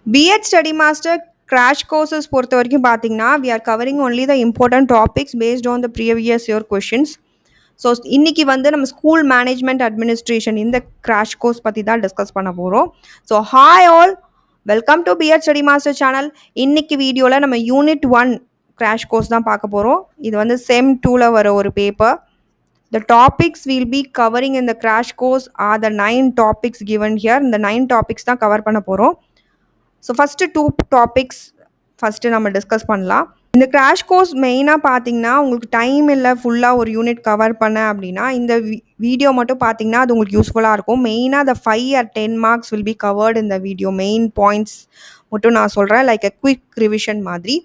B.Ed Study Master crash courses பொறுத்த வரைக்கும் பார்த்தீங்கன்னா we are covering only the important topics based on the previous year questions. So இன்னைக்கு வந்து நம்ம school management administration இந்த crash course பற்றி தான் டிஸ்கஸ் பண்ண போகிறோம். So hi all, welcome to BEd study master channel. இன்னைக்கு வீடியோவில் நம்ம யூனிட் 1 கிராஷ் கோர்ஸ் தான் பார்க்க போகிறோம். இது வந்து செம் 2ல் வர ஒரு paper. The topics we'll be covering in the crash course are the 9 topics given here. இந்த 9 topics தான் கவர் பண்ண போகிறோம். ஸோ ஃபஸ்ட்டு 2 டாபிக்ஸ் ஃபஸ்ட்டு நம்ம டிஸ்கஸ் பண்ணலாம். இந்த கிராஷ் கோர்ஸ் மெயினாக பார்த்தீங்கன்னா உங்களுக்கு டைம் இல்லை ஃபுல்லாக ஒரு யூனிட் கவர் பண்ண அப்படின்னா இந்த வீடியோ மட்டும் பார்த்தீங்கன்னா அது உங்களுக்கு யூஸ்ஃபுல்லாக இருக்கும். மெயினாக the 5 or 10 marks will be covered in the video. Main points மட்டும் நான் சொல்கிறேன், லைக் a quick revision மாதிரி.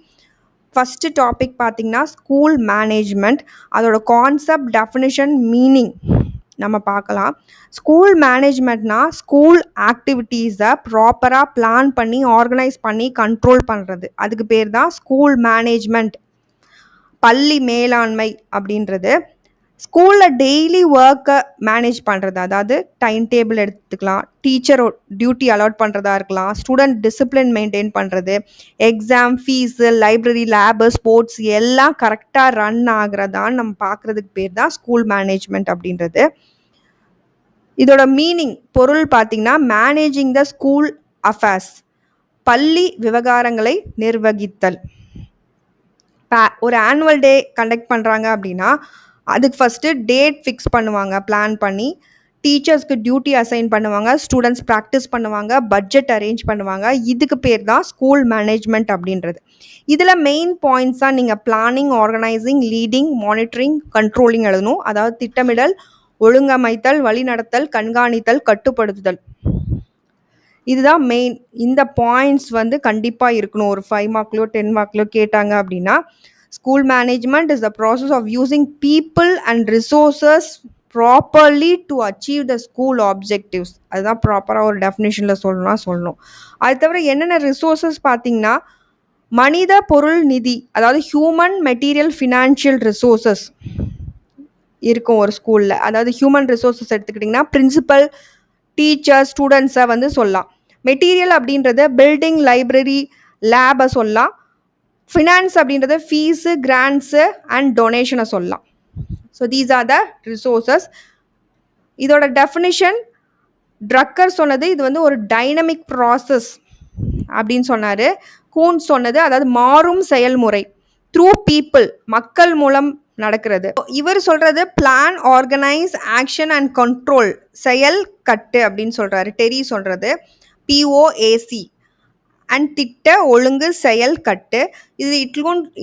ஃபஸ்ட்டு டாபிக் பார்த்தீங்கன்னா ஸ்கூல் மேனேஜ்மெண்ட், அதோட கான்செப்ட், டெஃபினிஷன், மீனிங் நம்ம பார்க்கலாம். ஸ்கூல் மேனேஜ்மெண்ட்னா ஸ்கூல் ஆக்டிவிட்டீஸை ப்ராப்பராக பிளான் பண்ணி ஆர்கனைஸ் பண்ணி கண்ட்ரோல் பண்ணுறது, அதுக்கு பேர் தான் ஸ்கூல் மேனேஜ்மெண்ட். பள்ளி மேலாண்மை அப்படின்றது ஸ்கூலில் டெய்லி ஒர்க்கை மேனேஜ் பண்ணுறது, அதாவது டைம் டேபிள் எடுத்துக்கலாம், டீச்சர் டியூட்டி அலாட் பண்ணுறதா இருக்கலாம், ஸ்டூடெண்ட் டிசிப்ளின் மெயின்டைன் பண்ணுறது, exam, fees, library, lab, sports எல்லாம் கரெக்டாக ரன் ஆகிறதான்னு நம்ம பார்க்குறதுக்கு பேர் தான் ஸ்கூல் மேனேஜ்மெண்ட் அப்படின்றது. இதோட மீனிங் பொருள் பார்த்தீங்கன்னா மேனேஜிங் த ஸ்கூல் அஃபேர்ஸ், பள்ளி விவகாரங்களை நிர்வகித்தல். ஒரு ஆனுவல் டே கண்டக்ட் பண்ணுறாங்க அப்படின்னா அதுக்கு ஃபஸ்ட்டு டேட் ஃபிக்ஸ் பண்ணுவாங்க, பிளான் பண்ணி டீச்சர்ஸ்க்கு டியூட்டி அசைன் பண்ணுவாங்க, ஸ்டூடெண்ட்ஸ் ப்ராக்டிஸ் பண்ணுவாங்க, பட்ஜெட் அரேஞ்ச் பண்ணுவாங்க. இதுக்கு பேர் தான் ஸ்கூல் மேனேஜ்மெண்ட் அப்படின்றது. இதில் மெயின் பாயிண்ட்ஸாக நீங்கள் planning, organising, leading, monitoring, controlling எழுதணும். அதாவது திட்டமிடல், ஒழுங்கமைத்தல், வழிநடத்தல், கண்காணித்தல், கட்டுப்படுத்துதல். இதுதான் மெயின். இந்த பாயிண்ட்ஸ் வந்து கண்டிப்பாக இருக்கணும். ஒரு 5 மார்க்லையோ 10 மார்க்லையோ கேட்டாங்க அப்படின்னா school management is the process of using people and resources properly to achieve the school objectives. அதுதான் ப்ராப்பராக ஒரு டெஃபினேஷனில் சொல்லணும். அது தவிர என்னென்ன ரிசோர்ஸஸ் பார்த்தீங்கன்னா மனித, பொருள், நிதி, அதாவது ஹியூமன், மெட்டீரியல், ஃபினான்ஷியல் ரிசோர்ஸஸ் இருக்கும் ஒரு ஸ்கூலில். அதாவது ஹியூமன் ரிசோர்ஸஸ் எடுத்துக்கிட்டிங்கன்னா பிரின்சிபல், டீச்சர், ஸ்டூடெண்ட்ஸை வந்து சொல்லலாம். மெட்டீரியல் அப்படின்றது பில்டிங், லைப்ரரி, லேபை சொல்லலாம். ஃபினான்ஸ் அப்படின்றது ஃபீஸு, கிராண்ட்ஸு அண்ட் டொனேஷனை சொல்லலாம். So these are the resources. இதோட டெஃபினிஷன் ட்ரக்கர் சொன்னது இது வந்து ஒரு டைனமிக் ப்ராசஸ் அப்படின்னு சொன்னார். கூன் சொன்னது அதாவது மாறும் செயல்முறை, த்ரூ பீப்புள், மக்கள் மூலம் நடக்கிறது. இவர் சொல்கிறது plan, organise, action and control, செயல் கட்டு அப்படின்னு சொல்கிறாரு. டெரி சொல்கிறது POAC அண்ட் திட்ட, ஒழுங்கு, செயல் கட்டு. இது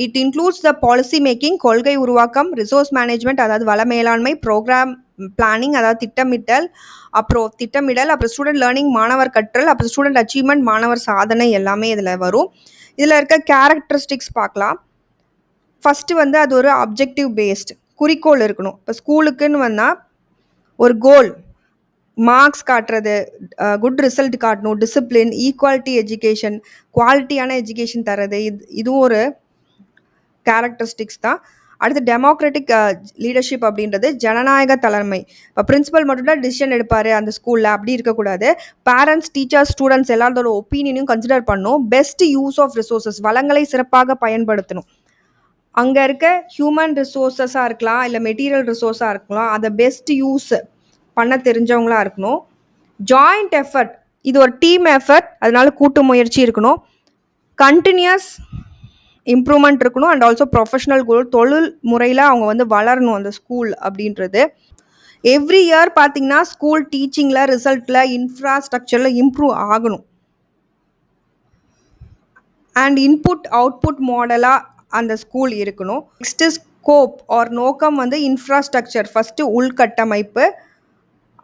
it includes the policy making, கொள்கை உருவாக்கம், ரிசோர்ஸ் மேனேஜ்மெண்ட் அதாவது வள மேலாண்மை, ப்ரோக்ராம் பிளானிங் அதாவது திட்டமிடல், அப்புறம் ஸ்டூடெண்ட் லேர்னிங், மாணவர் கற்றல், அப்புறம் ஸ்டூடெண்ட் அச்சீவ்மெண்ட், மாணவர் சாதனை எல்லாமே இதில் வரும். இதில் இருக்க கேரக்டரிஸ்டிக்ஸ் பார்க்கலாம். ஃபஸ்ட்டு வந்து அது ஒரு அப்ஜெக்டிவ் பேஸ்டு, குறிக்கோள் இருக்கணும். இப்போ ஸ்கூலுக்குன்னு வந்தால் ஒரு கோல், மார்க்ஸ் காட்டுறது, குட் ரிசல்ட் காட்டணும், டிசிப்ளின், ஈக்குவாலிட்டி எஜுகேஷன், குவாலிட்டியான எஜுகேஷன் தர்றது, இதுவும் ஒரு கேரக்டரிஸ்டிக்ஸ் தான். அடுத்து டெமோக்ராட்டிக் லீடர்ஷிப் அப்படின்றது ஜனநாயக தலைமை. இப்போ பிரின்சிபல் மட்டும்தான் டிசிஷன் எடுப்பார் அந்த ஸ்கூலில், அப்படி இருக்கக்கூடாது. பேரண்ட்ஸ், டீச்சர்ஸ், ஸ்டூடெண்ட்ஸ் எல்லாரோட ஒப்பீனியனையும் கன்சிடர் பண்ணணும். பெஸ்ட் யூஸ் ஆஃப் ரிசோர்ஸஸ், வளங்களை சிறப்பாக பயன்படுத்தணும். அங்கே இருக்க ஹியூமன் ரிசோர்ஸஸாக இருக்கலாம், இல்லை மெட்டீரியல் ரிசோர்ஸாக இருக்கலாம், அதை பெஸ்ட் யூஸ் பண்ண தெரிஞ்சவங்களா இருக்கணும். ஜாயிண்ட் எஃபர்ட், இது ஒரு டீம் எஃபர்ட், அதனால கூட்டு முயற்சி இருக்கணும். கண்டினியூஸ் இம்ப்ரூவ்மெண்ட் இருக்கணும். அண்ட் ஆல்சோ ப்ரொஃபஷனல் கோல், தொழில் முறையில் அவங்க வந்து வளரணும் அந்த ஸ்கூல் அப்படின்றது. எவ்ரி இயர் பார்த்தீங்கன்னா ஸ்கூல் டீச்சிங்கில், ரிசல்ட்டில், இன்ஃப்ராஸ்ட்ரக்சரில் இம்ப்ரூவ் ஆகணும். அண்ட் இன்புட் அவுட்புட் மாடலாக அந்த ஸ்கூல் இருக்கணும். நெக்ஸ்ட்டு ஸ்கோப் ஆர் நோக்கம் வந்து இன்ஃப்ராஸ்ட்ரக்சர். ஃபஸ்ட்டு உள்கட்டமைப்பு,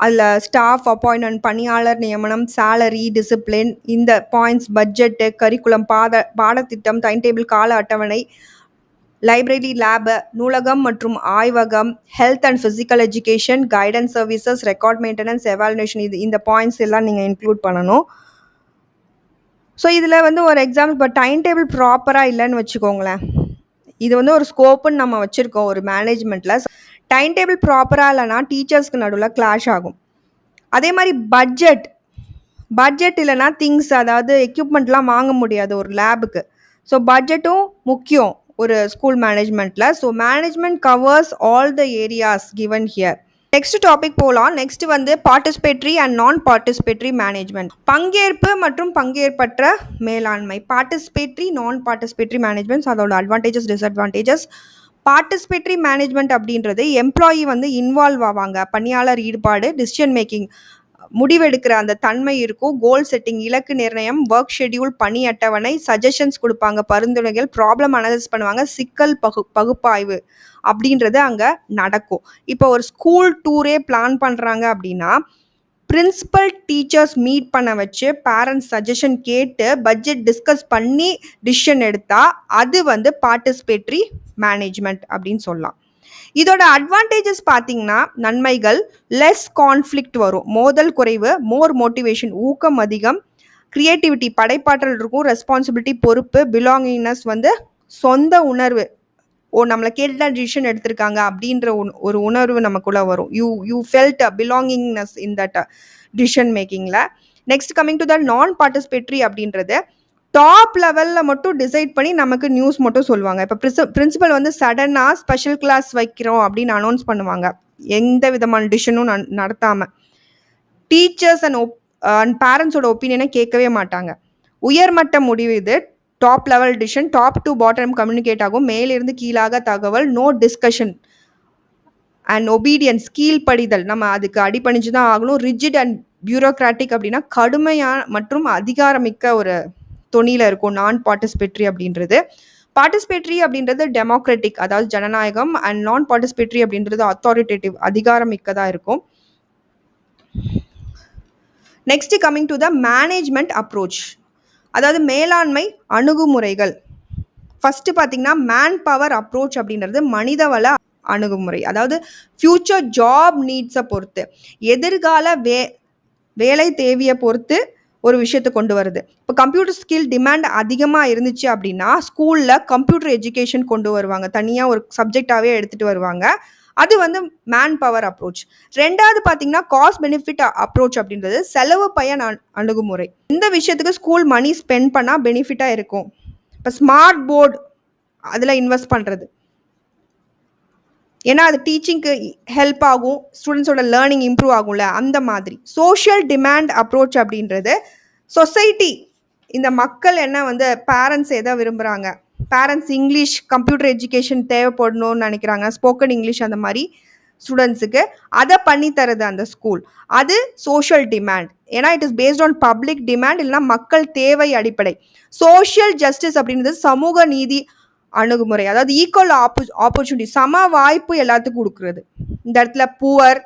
அதில் ஸ்டாஃப் அப்பாயின்மெண்ட், பணியாளர் நியமனம், சேலரி, டிசிப்ளின், இந்த பாயிண்ட்ஸ், பட்ஜெட்டு, கரிக்குலம், பாடத்திட்டம், டைம் டேபிள், கால அட்டவணை, லைப்ரரி, லேபு, நூலகம் மற்றும் ஆய்வகம், health and physical education, guidance services, record maintenance, evaluation, இந்த பாயிண்ட்ஸ் எல்லாம் நீங்கள் இன்க்ளூட் பண்ணணும். ஸோ இதில் வந்து ஒரு எக்ஸாம்பிள், இப்போ டைம் டேபிள் ப்ராப்பராக இல்லைன்னு வச்சுக்கோங்களேன், இது வந்து ஒரு ஸ்கோப்புன்னு நம்ம வச்சுருக்கோம் ஒரு மேனேஜ்மெண்ட்டில். டைம் டேபிள் ப்ராப்பராக இல்லைனா டீச்சர்ஸ்க்கு நடுவில் கிளாஷ் ஆகும். அதே மாதிரி பட்ஜெட் இல்லைன்னா திங்ஸ், அதாவது எக்யூப்மெண்ட்லாம் வாங்க முடியாது ஒரு லேபுக்கு. ஸோ பட்ஜெட்டும் முக்கியம் ஒரு ஸ்கூல் மேனேஜ்மெண்ட்ல. So management covers all the areas given here. Next topic போகலாம். நெக்ஸ்ட் வந்து participatory and non participatory management. பங்கேற்பு மற்றும் பங்கேற்பற்ற மேலாண்மை. பார்ட்டிசிபேட்டரி, நான் பார்ட்டிசிபேட்டரி மேனேஜ்மெண்ட், அதோட அட்வான்டேஜஸ், டிஸ்அட்வான்டேஜஸ். பார்ட்டிசிபேட்டரி மேனேஜ்மெண்ட் அப்படின்றது எம்ப்ளாயி வந்து இன்வால்வ் ஆவாங்க, பணியாளர் ஈடுபாடு, டிசிஷன் மேக்கிங், முடிவெடுக்கிற அந்த தன்மை இருக்கும், கோல் செட்டிங், இலக்கு நிர்ணயம், ஒர்க் ஷெட்யூல், பணி அட்டவணை, சஜஷன்ஸ் கொடுப்பாங்க, பரிந்துரைகள், ப்ராப்ளம் அனலைஸ் பண்ணுவாங்க, சிக்கல் பகுப்பாய்வு அப்படின்றது அங்கே நடக்கும். இப்போ ஒரு ஸ்கூல் டூரே பிளான் பண்ணுறாங்க அப்படின்னா பிரின்சிபல் டீச்சர்ஸ் மீட் பண்ண வச்சு பேரண்ட்ஸ் சஜஷன் கேட்டு பட்ஜெட் டிஸ்கஸ் பண்ணி டிசிஷன் எடுத்தால் அது வந்து பார்ட்டிசிபேட்டரி மேனேஜ்மெண்ட் அப்படின்னு சொல்லலாம். இதோட அட்வான்டேஜஸ் பார்த்தீங்கன்னா நன்மைகள், லெஸ் கான்ஃப்ளிக்ட் வரும், மோதல் குறைவு, மோர் மோட்டிவேஷன், ஊக்கம் அதிகம், கிரியேட்டிவிட்டி, படைப்பாற்றல் இருக்கும், ரெஸ்பான்சிபிலிட்டி, பொறுப்பு, பிலாங்கிங்னஸ் வந்து சொந்த உணர்வு, நம்மளை கேட்டு தான் டிசிஷன் எடுத்திருக்காங்க அப்படின்ற ஒரு உணர்வு நமக்குள்ள வரும். You felt belongingness in that decision மேக்கிங்கில். Next coming to the non participatory அப்படின்றது டாப் லெவலில் மட்டும் டிசைட் பண்ணி நமக்கு நியூஸ் மட்டும் சொல்லுவாங்க. இப்போ பிரின்சிபல் வந்து சடனாக ஸ்பெஷல் கிளாஸ் வைக்கிறோம் அப்படின்னு அனௌன்ஸ் பண்ணுவாங்க, எந்த விதமான டிசிஷனும் நடத்தாமல். டீச்சர்ஸ் அண்ட் பேரண்ட்ஸோட ஒப்பீனியனை கேட்கவே மாட்டாங்க. உயர்மட்ட முடிவு இது, top level decision, top to bottom communicate ஆகும், மேலிருந்து கீழாக தகவல், நோ டிஸ்கஷன் அண்ட் ஒபீடியன்ஸ், கீழ்ப்படிதல், நம்ம அதுக்கு அடிபணிஞ்சு தான் ஆகணும். ரிஜிட் அண்ட் பியூரோக்ராட்டிக் அப்படின்னா கடுமையான மற்றும் அதிகாரமிக்க ஒரு தொனியில் இருக்கும் நான் பார்ட்டிசிபேட்டரி அப்படின்றது. பார்ட்டிசிபேட்டரி அப்படின்றது டெமோக்ராட்டிக், அதாவது ஜனநாயகம், அண்ட் நான் பார்ட்டிசிபேட்டரி அப்படின்றது அத்தாரிட்டேட்டிவ், அதிகாரமிக்கதாக இருக்கும். Next coming to the management approach, அதாவது மேலாண்மை அணுகுமுறைகள். ஃபர்ஸ்ட் பார்த்தீங்கன்னா மேன் பவர் அப்ரோச் அப்படின்றது மனிதவள அணுகுமுறை, அதாவது ஃபியூச்சர் ஜாப் நீட்ஸை பொறுத்து, எதிர்கால வேலை தேவையை பொறுத்து ஒரு விஷயத்தை கொண்டு வருது. இப்போ கம்ப்யூட்டர் ஸ்கில் டிமாண்ட் அதிகமாக இருந்துச்சு அப்படின்னா ஸ்கூலில் கம்ப்யூட்டர் எஜுகேஷன் கொண்டு வருவாங்க, தனியாக ஒரு சப்ஜெக்டாகவே எடுத்துகிட்டு வருவாங்க. அது வந்து மேன் பவர் அப்ரோச். ரெண்டாவது பார்த்தீங்கன்னா காஸ்ட் பெனிஃபிட் அப்ரோச் அப்படின்றது செலவு பயன் அணுகுமுறை. இந்த விஷயத்துக்கு ஸ்கூல் மணி ஸ்பெண்ட் பண்ணால் பெனிஃபிட்டாக இருக்கும். இப்போ ஸ்மார்ட் போர்டு அதில் இன்வெஸ்ட் பண்ணுறது, ஏன்னா அது டீச்சிங்க்கு ஹெல்ப் ஆகும், ஸ்டூடெண்ட்ஸோட லேர்னிங் இம்ப்ரூவ் ஆகும்ல, அந்த மாதிரி. சோஷியல் டிமாண்ட் அப்ரோச் அப்படின்றது சொசைட்டி, இந்த மக்கள் என்ன வந்து பேரண்ட்ஸ் எதை விரும்புகிறாங்க, பேரண்ட்ஸ் இங்கிலீஷ் கம்ப்யூட்டர் எஜுகேஷன் தேவைப்படணும்னு நினைக்கிறாங்க, ஸ்போக்கன் இங்கிலீஷ் அந்த மாதிரி ஸ்டூடெண்ட்ஸுக்கு அதை பண்ணித்தரது அந்த ஸ்கூல், அது சோஷியல் டிமாண்ட். ஏன்னா it is based on public demand, இல்லைனா மக்கள் தேவை அடிப்படை. சோஷியல் ஜஸ்டிஸ் அப்படின்றது சமூக நீதி அணுகுமுறை, அதாவது ஈக்குவல் ஆப்பர்ச்சுனிட்டி, சம வாய்ப்பு எல்லாத்துக்கும் கொடுக்குறது. இந்த இடத்துல புவர்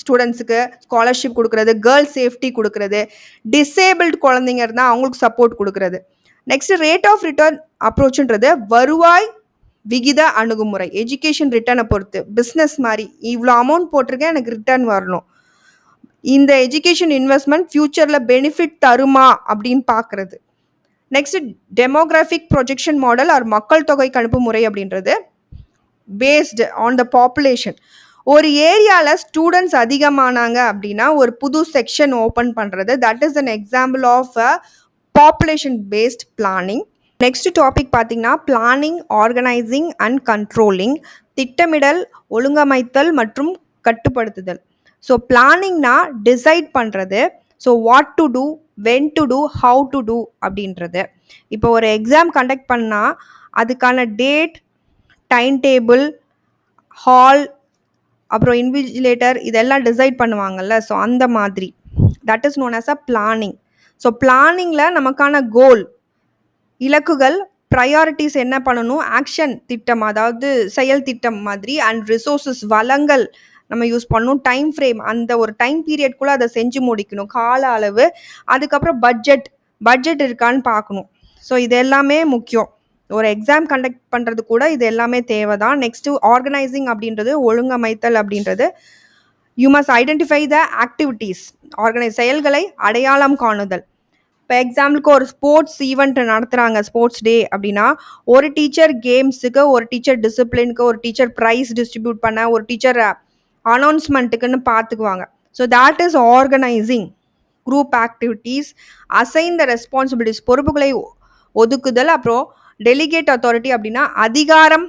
ஸ்டூடெண்ட்ஸுக்கு ஸ்காலர்ஷிப் கொடுக்குறது, கேர்ள்ஸ் சேஃப்டி கொடுக்குறது, டிசேபிள்டு குழந்தைங்க இருந்தால் அவங்களுக்கு சப்போர்ட் கொடுக்குறது. நெக்ஸ்ட் ரேட் ஆஃப் ரிட்டர்ன் அப்ரோச்ன்றது வருவாய் விகித அணுகுமுறை, எஜுகேஷன் ரிட்டர்னை பொறுத்து. பிஸ்னஸ் மாதிரி இவ்வளோ அமௌண்ட் போட்டிருக்கேன், எனக்கு ரிட்டர்ன் வரணும், இந்த எஜுகேஷன் இன்வெஸ்ட்மெண்ட் ஃபியூச்சரில் பெனிஃபிட் தருமா அப்படின்னு பார்க்குறது. Next demographic projection model or மக்கள் தொகை கணிப்பு முறை அப்படின்றது பேஸ்டு ஆன் த பாப்புலேஷன். ஒரு ஏரியாவில் ஸ்டூடெண்ட்ஸ் அதிகமானாங்க அப்படின்னா ஒரு புது செக்ஷன் ஓப்பன் பண்ணுறது, that is an example of a population based planning. Next topic பார்த்தீங்கன்னா பிளானிங், ஆர்கனைசிங் அண்ட் கண்ட்ரோலிங், திட்டமிடல், ஒழுங்கமைத்தல் மற்றும் கட்டுப்படுத்துதல். ஸோ பிளானிங்னா டிசைட் பண்ணுறது, so what to do, when to do, how to do அப்படின்றது. இப்போ ஒரு எக்ஸாம் கண்டக்ட் பண்ணால் அதுக்கான டேட், டைம் டேபிள், ஹால், அப்புறம் இன்விஜிலேட்டர் இதெல்லாம் டிசைட் பண்ணுவாங்கல்ல, ஸோ அந்த மாதிரி that is known as a planning. So பிளானிங்கில் நமக்கான கோல், இலக்குகள், ப்ரையாரிட்டிஸ் என்ன பண்ணணும், ஆக்ஷன் திட்டம், அதாவது செயல் திட்டம் மாதிரி, அண்ட் ரிசோர்ஸஸ் வளங்கள் நம்ம யூஸ் பண்ணணும், டைம் ஃப்ரேம், அந்த ஒரு டைம் பீரியட்குள்ளே அதை செஞ்சு முடிக்கணும், கால அளவு, அதுக்கப்புறம் பட்ஜெட் இருக்கான்னு பார்க்கணும். ஸோ இது எல்லாமே முக்கியம், ஒரு எக்ஸாம் கண்டக்ட் பண்ணுறது கூட இது எல்லாமே தேவை தான். நெக்ஸ்ட்டு ஆர்கனைசிங் அப்படின்றது ஒழுங்கமைத்தல் அப்படின்றது you must identify the activities, செயல்களை அடையாளம் காணுதல். இப்போ எக்ஸாம்பிளுக்கு ஒரு ஸ்போர்ட்ஸ் ஈவெண்ட் நடத்துகிறாங்க, ஸ்போர்ட்ஸ் டே அப்படின்னா ஒரு டீச்சர் கேம்ஸுக்கு, ஒரு டீச்சர் டிசிப்ளினுக்கு, ஒரு டீச்சர் ப்ரைஸ் டிஸ்ட்ரிபியூட் பண்ண, ஒரு டீச்சர் அனௌன்ஸ்மெண்ட்டுக்குன்னு பார்த்துக்குவாங்க. So that is organising. Group activities, assign the responsibilities பொறுப்புகளை ஒதுக்குதல், அப்புறம் டெலிகேட் அத்தாரிட்டி அப்படின்னா அதிகாரம்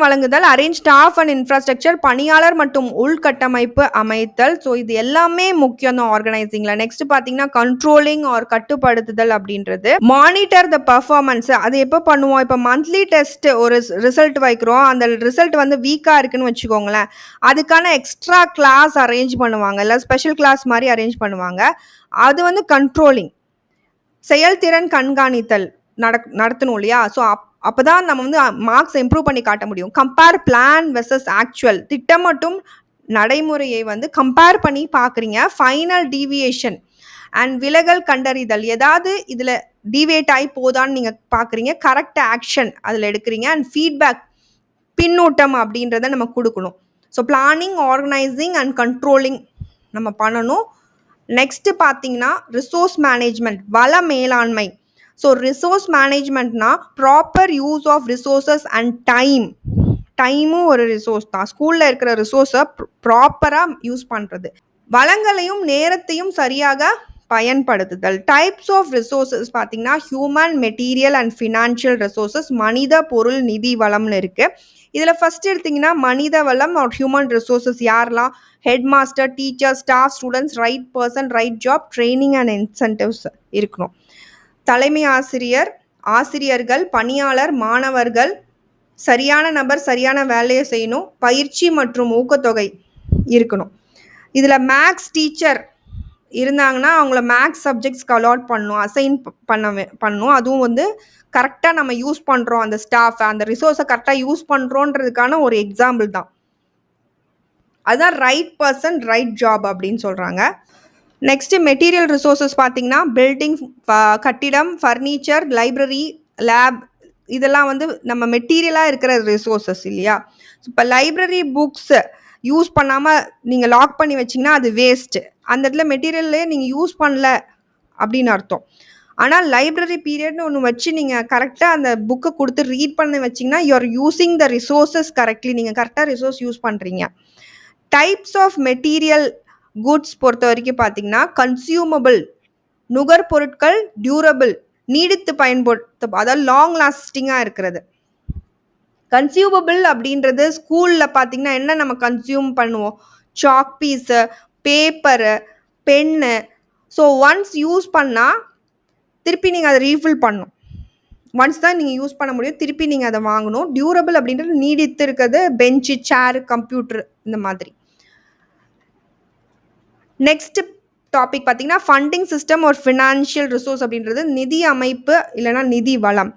வழங்குதல், அரேஞ்ச் ஸ்டாஃப் அண்ட் இன்ஃப்ராஸ்ட்ரக்சர் பணியாளர் மற்றும் உள்கட்டமைப்பு அமைத்தல். ஸோ இது எல்லாமே முக்கியம் தான் ஆர்கனைசிங்ல. நெக்ஸ்ட் பார்த்தீங்கன்னா கண்ட்ரோலிங் ஆர் கட்டுப்படுத்துதல் அப்படின்றது. மானிட்டர் த பர்ஃபார்மன்ஸ் அது எப்போ பண்ணுவோம்? இப்போ மந்த்லி டெஸ்ட் ஒரு ரிசல்ட் வைக்கிறோம், அந்த ரிசல்ட் வந்து வீக்காக இருக்குன்னு வச்சுக்கோங்களேன், அதுக்கான எக்ஸ்ட்ரா கிளாஸ் அரேஞ்ச் பண்ணுவாங்க, இல்லை ஸ்பெஷல் கிளாஸ் மாதிரி அரேஞ்ச் பண்ணுவாங்க. அது வந்து கண்ட்ரோலிங். செயல்திறன் கண்காணித்தல் நடத்தணும் இல்லையா? ஸோ அப்பதான் நம்ம வந்து மார்க்ஸ் இம்ப்ரூவ் பண்ணி காட்ட முடியும். கம்பேர் பிளான் வெர்சஸ் ஆக்சுவல், திட்டம் மற்றும் நடைமுறையை வந்து கம்பேர் பண்ணி பார்க்குறீங்க. ஃபைனல் டீவியேஷன் அண்ட் விலகல் கண்டறிதல், ஏதாவது இதில் டீவியேட் ஆகி போதான்னு நீங்கள் பார்க்குறீங்க, கரெக்ட் ஆக்ஷன் அதில் எடுக்கிறீங்க. அண்ட் ஃபீட்பேக், பின்னூட்டம் அப்படின்றத நம்ம கொடுக்கணும். So planning, organising and controlling நம்ம பண்ணணும். நெக்ஸ்ட் பார்த்தீங்கன்னா ரிசோர்ஸ் மேனேஜ்மெண்ட், வள மேலாண்மை. ஸோ ரிசோர்ஸ் மேனேஜ்மெண்ட்னா proper use of resources and டைமும் ஒரு ரிசோர்ஸ் தான். ஸ்கூலில் இருக்கிற ரிசோர்ஸை ப்ராப்பராக யூஸ் பண்ணுறது, வளங்களையும் நேரத்தையும் சரியாக பயன்படுத்துதல். டைப்ஸ் ஆஃப் ரிசோர்ஸஸ் பார்த்தீங்கன்னா human, material and financial resources, மனித, பொருள், நிதி வளம்னு இருக்குது. இதில் ஃபஸ்ட் எடுத்திங்கன்னா மனித வளம் ஆர் ஹியூமன் ரிசோர்ஸஸ் யாரெல்லாம்? Head master, teacher, staff, students, right person, right job, training and incentives இருக்கணும். தலைமை ஆசிரியர்கள், பணியாளர், மாணவர்கள், சரியான நபர் சரியான வேலையை செய்யணும், பயிற்சி மற்றும் ஊக்கத்தொகை இருக்கணும். இதில் மேக்ஸ் டீச்சர் இருந்தாங்கன்னா அவங்கள மேக்ஸ் சப்ஜெக்ட்ஸ்க்கு அலாட் பண்ணணும், அசைன் பண்ணணும். அதுவும் வந்து கரெக்டாக நம்ம யூஸ் பண்ணுறோம், அந்த ஸ்டாஃப் அந்த ரிசோர்ஸை கரெக்டாக யூஸ் பண்ணுறோன்றதுக்கான ஒரு எக்ஸாம்பிள் தான். அதுதான் ரைட் பர்சன் ரைட் ஜாப் அப்படின்னு சொல்கிறாங்க. நெக்ஸ்ட் மெட்டீரியல் ரிசோர்ஸஸ் பார்த்தீங்கன்னா பில்டிங், கட்டிடம், ஃபர்னிச்சர், லைப்ரரி, லேப், இதெல்லாம் வந்து நம்ம மெட்டீரியலாக இருக்கிற ரிசோர்ஸஸ் இல்லையா? இப்போ லைப்ரரி புக்ஸ் யூஸ் பண்ணாமல் நீங்கள் லாக் பண்ணி வச்சிங்கன்னா அது வேஸ்ட்டு. அந்த இடத்துல மெட்டீரியல்லே நீங்கள் யூஸ் பண்ணல அப்படின்னு அர்த்தம். ஆனால் லைப்ரரி பீரியட்னு ஒன்று வச்சு நீங்கள் கரெக்டாக அந்த புக்கை கொடுத்து ரீட் பண்ண வச்சிங்கன்னா you are using the resources correctly, நீங்கள் கரெக்டாக ரிசோர்ஸ் யூஸ் பண்ணுறீங்க. டைப்ஸ் ஆஃப் மெட்டீரியல் குட்ஸ் பொறுத்த வரைக்கும் பார்த்தீங்கன்னா கன்சியூமபிள், நுகர்பொருட்கள், டியூரபிள், நீடித்து பயன்படுத்த, அதாவது லாங் லாஸ்டிங்காக இருக்கிறது. கன்சியூமபிள் அப்படின்றது ஸ்கூலில் பார்த்தீங்கன்னா என்ன நம்ம கன்சியூம் பண்ணுவோம்? Chalk piece, paper, pen. So once use பண்ணால் திருப்பி நீங்கள் அதை ரீஃபில் பண்ணணும். ஒன்ஸ் தான் நீங்கள் யூஸ் பண்ண முடியும், திருப்பி நீங்கள் அதை வாங்கணும். டியூரபிள் அப்படின்றது நீடித்து இருக்கிறது, பெஞ்சு, சேரு, கம்ப்யூட்டர், இந்த மாதிரி. நெக்ஸ்ட் டாபிக் பார்த்தீங்கன்னா ஃபண்டிங் சிஸ்டம் ஒரு ஃபினான்ஷியல் ரிசோர்ஸ் அப்படின்றது நிதி அமைப்பு இல்லைனா நிதி வளம்.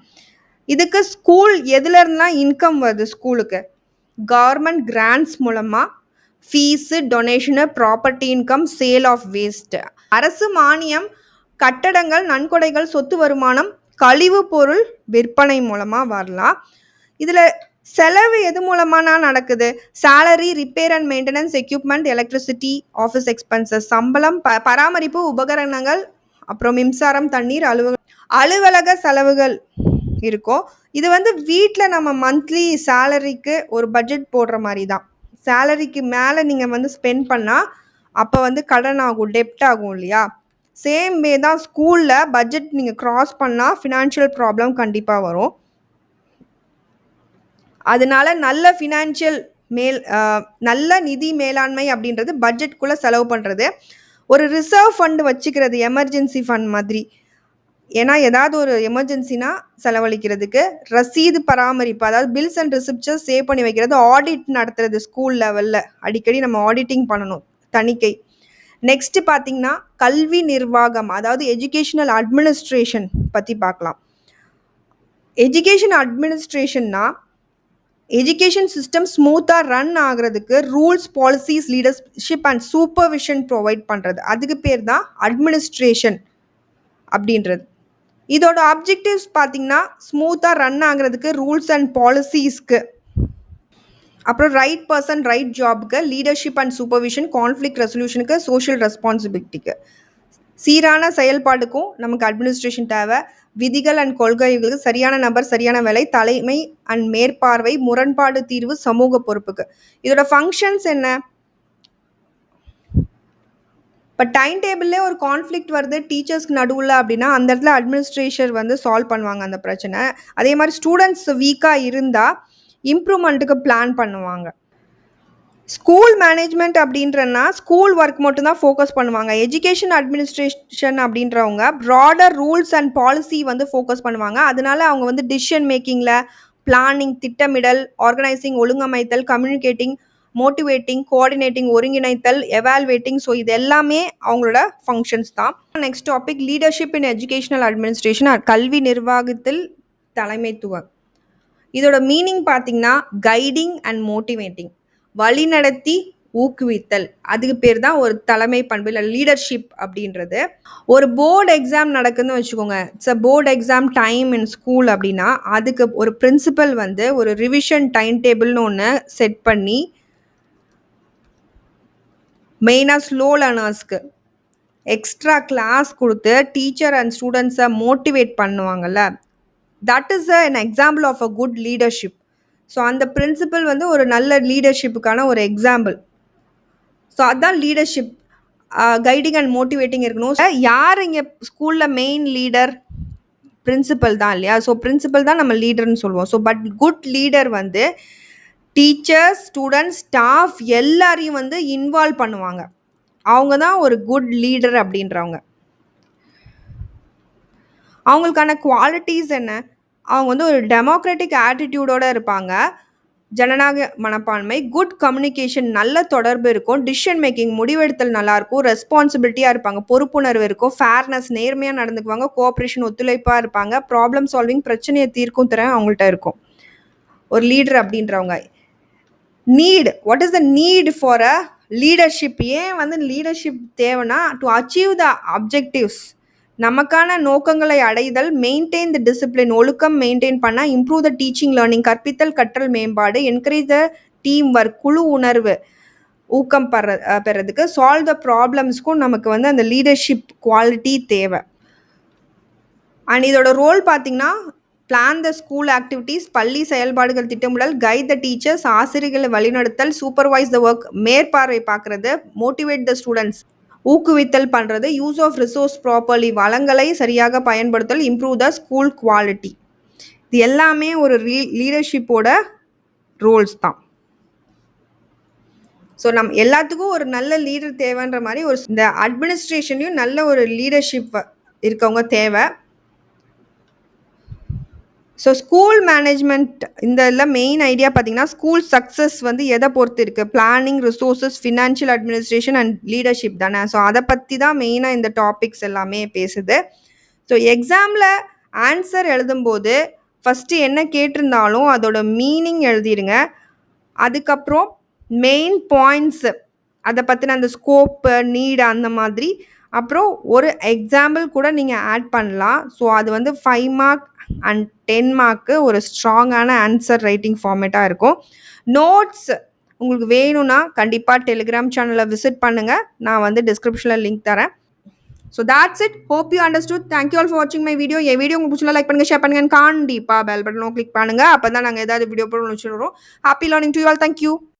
இதுக்கு ஸ்கூல் எதுலேருந்துலாம் இன்கம் வருது? ஸ்கூலுக்கு கவர்மெண்ட் கிராண்ட்ஸ் மூலமாக, fees, donation, property income, sale of waste. அரசு மானியம், கட்டடங்கள், நன்கொடைகள், சொத்து வருமானம், கழிவு பொருள் விற்பனை மூலமாக வரலாம். இதில் செலவு எது மூலமாக நடக்குது? Salary, repair and maintenance, equipment, electricity, office expenses, சம்பளம், பராமரிப்பு, உபகரணங்கள், அப்புறம் மின்சாரம், தண்ணீர், அலுவலக செலவுகள் இருக்கும். இது வந்து வீட்டில் நம்ம மந்த்லி சேலரிக்கு ஒரு பட்ஜெட் போடுற மாதிரி தான். சேலரிக்கு மேலே நீங்கள் வந்து ஸ்பெண்ட் பண்ணால் அப்போ வந்து கடன் ஆகும், டெப்ட் ஆகும் இல்லையா? சேம் வே தான் ஸ்கூலில் பட்ஜெட் நீங்கள் க்ராஸ் பண்ணால் ஃபினான்ஷியல் ப்ராப்ளம் கண்டிப்பாக வரும். அதனால நல்ல நிதி மேலாண்மை அப்படின்றது பட்ஜெட்குள்ளே செலவு பண்ணுறது, ஒரு ரிசர்வ் ஃபண்ட் வச்சுக்கிறது, எமர்ஜென்சி ஃபண்ட் மாதிரி. ஏன்னா ஏதாவது ஒரு எமர்ஜென்சினா செலவழிக்கிறதுக்கு. ரசீது பராமரிப்பு, அதாவது பில்ஸ் அண்ட் ரிசிப்ட்ஸை சேவ் பண்ணி வைக்கிறது. ஆடிட் நடத்துறது, ஸ்கூல் லெவலில் அடிக்கடி நம்ம ஆடிட்டிங் பண்ணணும், தணிக்கை. நெக்ஸ்ட் பார்த்தீங்கன்னா கல்வி நிர்வாகம், அதாவது எஜுகேஷனல் அட்மினிஸ்ட்ரேஷன் பற்றி பார்க்கலாம். எஜுகேஷன் அட்மினிஸ்ட்ரேஷன்னா எஜுகேஷன் சிஸ்டம் ஸ்மூத்தாக ரன் ஆகிறதுக்கு rules, policies, leadership and supervision provide பண்ணுறது. அதுக்கு பேர் தான் அட்மினிஸ்ட்ரேஷன் அப்படின்றது. இதோட ஆப்ஜெக்டிவ்ஸ் பார்த்தீங்கன்னா ஸ்மூத்தாக ரன் ஆகிறதுக்கு ரூல்ஸ் அண்ட் பாலிசிஸ்க்கு, அப்புறம் ரைட் பர்சன் ரைட் ஜாபுக்கு, லீடர்ஷிப் அண்ட் சூப்பர்விஷன், கான்ஃப்ளிக்ட் ரெசல்யூஷனுக்கு, சோஷியல் ரெஸ்பான்சிபிலிட்டிக்கு. சீரான செயல்பாடுக்கும் நமக்கு அட்மினிஸ்ட்ரேஷன் தேவை. விதிகள் அண்ட் கொள்கைகளுக்கு, சரியான நபர் சரியான வேலை, தலைமை அண்ட் மேற்பார்வை, முரண்பாடு தீர்வு, சமூக பொறுப்புக்கு. இதோட ஃபங்க்ஷன்ஸ் என்ன? இப்போ டைம் டேபிள்லேயே ஒரு கான்ஃப்ளிக்ட் வருது டீச்சர்ஸ்க்கு நடுவில் அப்படின்னா அந்த இடத்துல அட்மினிஸ்ட்ரேஷன் வந்து சால்வ் பண்ணுவாங்க அந்த பிரச்சனை. அதே மாதிரி ஸ்டூடெண்ட்ஸ் வீக்காக இருந்தால் இம்ப்ரூவ்மெண்ட்டுக்கு பிளான் பண்ணுவாங்க. ஸ்கூல் மேனேஜ்மெண்ட் அப்படின்றனா ஸ்கூல் ஒர்க் மட்டும் தான் ஃபோக்கஸ் பண்ணுவாங்க. எஜுகேஷன் அட்மினிஸ்ட்ரேஷன் அப்படின்றவங்க ப்ராடர் ரூல்ஸ் அண்ட் பாலிசி வந்து ஃபோக்கஸ் பண்ணுவாங்க. அதனால அவங்க வந்து டிசிஷன் மேக்கிங்கில் பிளானிங், திட்டமிடல், ஆர்கனைசிங், ஒழுங்கமைத்தல், கம்யூனிகேட்டிங், மோட்டிவேட்டிங், கோஆர்டினேட்டிங், ஒருங்கிணைத்தல், எவால்வேட்டிங், ஸோ இது எல்லாமே அவங்களோட ஃபங்க்ஷன்ஸ் தான். நெக்ஸ்ட் டாபிக் லீடர்ஷிப் இன் எஜுகேஷனல் அட்மினிஸ்ட்ரேஷன், கல்வி நிர்வாகத்தில் தலைமைத்துவம். இதோட மீனிங் பார்த்தீங்கன்னா கைடிங் அண்ட் மோட்டிவேட்டிங், வழிநடத்தி ஊக்குவித்தல். அதுக்கு பேர் தான் ஒரு தலைமை பண்பு இல்லை லீடர்ஷிப் அப்படின்றது. ஒரு போர்டு எக்ஸாம் நடக்குதுன்னு வச்சுக்கோங்க, it's a board exam time in school அப்படின்னா அதுக்கு ஒரு பிரின்சிபல் வந்து ஒரு ரிவிஷன் டைம் டேபிள்னு ஒன்று செட் பண்ணி மெயினாக ஸ்லோ லேர்னர்ஸ்க்கு எக்ஸ்ட்ரா கிளாஸ் கொடுத்து டீச்சர் அண்ட் ஸ்டூடெண்ட்ஸை மோட்டிவேட் பண்ணுவாங்கல்ல, that is an example of a good leadership. So அந்த பிரின்சிபல் வந்து ஒரு நல்ல லீடர்ஷிப்புக்கான ஒரு எக்ஸாம்பிள். ஸோ அதுதான் லீடர்ஷிப். கைடிங் அண்ட் மோட்டிவேட்டிங் இருக்கணும். யார் இங்கே ஸ்கூலில் மெயின் லீடர்? பிரின்சிபல் தான் இல்லையா? ஸோ பிரின்சிபல் தான் நம்ம லீடர்னு சொல்லுவோம். ஸோ பட் குட் லீடர் வந்து டீச்சர்ஸ், ஸ்டூடெண்ட்ஸ், ஸ்டாஃப் எல்லாரையும் வந்து இன்வால்வ் பண்ணுவாங்க. அவங்க தான் ஒரு குட் லீடர் அப்படின்றவங்க. அவங்களுக்கான குவாலிட்டிஸ் என்ன? அவங்க வந்து ஒரு டெமோக்ராட்டிக் ஆட்டிடியூடோடு இருப்பாங்க, ஜனநாயக மனப்பான்மை, குட் கம்யூனிகேஷன், நல்ல தொடர்பு இருக்கும், டிசிஷன் மேக்கிங், முடிவெடுத்தல் நல்லாயிருக்கும், ரெஸ்பான்சிபிலிட்டியாக இருப்பாங்க, பொறுப்புணர்வு இருக்கும், ஃபேர்னஸ், நேர்மையாக நடந்துக்குவாங்க, கோஆப்ரேஷன், ஒத்துழைப்பாக இருப்பாங்க, ப்ராப்ளம் சால்விங், பிரச்சனையை தீர்க்கும் திறன் அவங்கள்ட்ட இருக்கும் ஒரு லீடர் அப்படின்றவங்க. Need, what is the need for a leadership? ஏன் வந்து லீடர்ஷிப் தேவைன்னா டு அச்சீவ் த அப்ஜெக்டிவ்ஸ், நமக்கான நோக்கங்களை அடைதல், மெயின்டைன் த டிசிப்ளின், ஒழுக்கம் மெயின்டைன் பண்ண, இம்ப்ரூவ் த டீச்சிங் லேர்னிங், கற்பித்தல் கற்றல் மேம்பாடு, என்கரேஜ் த டீம் ஒர்க், குழு உணர்வு ஊக்கம் பெறதுக்கு, சால்வ் த ப்ராப்ளம்ஸ்க்கும் நமக்கு வந்து அந்த லீடர்ஷிப் குவாலிட்டி தேவை. அண்ட் இதோட ரோல் பார்த்தீங்கன்னா பிளான் த ஸ்கூல் ஆக்டிவிட்டீஸ், பள்ளி செயல்பாடுகள் திட்டமிடல், கைட் த டீச்சர்ஸ், ஆசிரியர்களை வழிநடத்தல், சூப்பர்வைஸ் த ஒர்க், மேற்பார்வை பார்க்குறது, மோட்டிவேட் த ஸ்டூடெண்ட்ஸ், ஊக்குவித்தல் பண்ணுறது, யூஸ் ஆஃப் ரிசோர்ஸ் ப்ராப்பர்லி, வளங்களை சரியாக பயன்படுத்தல், இம்ப்ரூவ் த ஸ்கூல் குவாலிட்டி. இது எல்லாமே ஒரு லீடர்ஷிப்போட ரோல்ஸ் தான். ஸோ நம்ம எல்லாத்துக்கும் ஒரு நல்ல லீடர் தேவைன்ற மாதிரி ஒரு இந்த அட்மினிஸ்ட்ரேஷன்லையும் நல்ல ஒரு லீடர்ஷிப் இருக்கவங்க தேவை. ஸோ ஸ்கூல் மேனேஜ்மெண்ட் இந்த இதில் மெயின் ஐடியா பார்த்தீங்கன்னா ஸ்கூல் சக்ஸஸ் வந்து எதை பொறுத்து இருக்குது? Planning, resources, financial administration and leadership தானே. ஸோ அதை பற்றி தான் மெயினாக இந்த டாபிக்ஸ் எல்லாமே பேசுது. ஸோ எக்ஸாமில் ஆன்சர் எழுதும்போது ஃபஸ்ட்டு என்ன கேட்டிருந்தாலும் அதோட மீனிங் எழுதிடுங்க. அதுக்கப்புறம் மெயின் பாயிண்ட்ஸு, அதை பற்றின அந்த ஸ்கோப்பு, நீடு, அந்த மாதிரி. அப்புறம் ஒரு எக்ஸாம்பிள் கூட நீங்கள் ஆட் பண்ணலாம். ஸோ அது வந்து 5 மார்க் அண்ட் 10 மார்க்கு ஒரு ஸ்ட்ராங்கான ஆன்சர் ரைட்டிங் ஃபார்மேட்டாக இருக்கும். நோட்ஸ் உங்களுக்கு வேணும்னா கண்டிப்பாக டெலிகிராம் சேனலை விசிட் பண்ணுங்கள். நான் வந்து டிஸ்கிரிப்ஷனில் லிங்க் தரேன். So that's it. Hope you understood. Thank you all for watching my video. N video உங்களுக்கு பிடிச்சா லைக் பண்ணுங்கள், ஷேர் பண்ணுங்கள், கண்டிப்பாக பெல் பட்டனும் கிளிக் பண்ணுங்கள். அப்போ தான் நாங்கள் ஏதாவது வீடியோ போட வச்சுருவோம். Happy learning to you all. Thank you.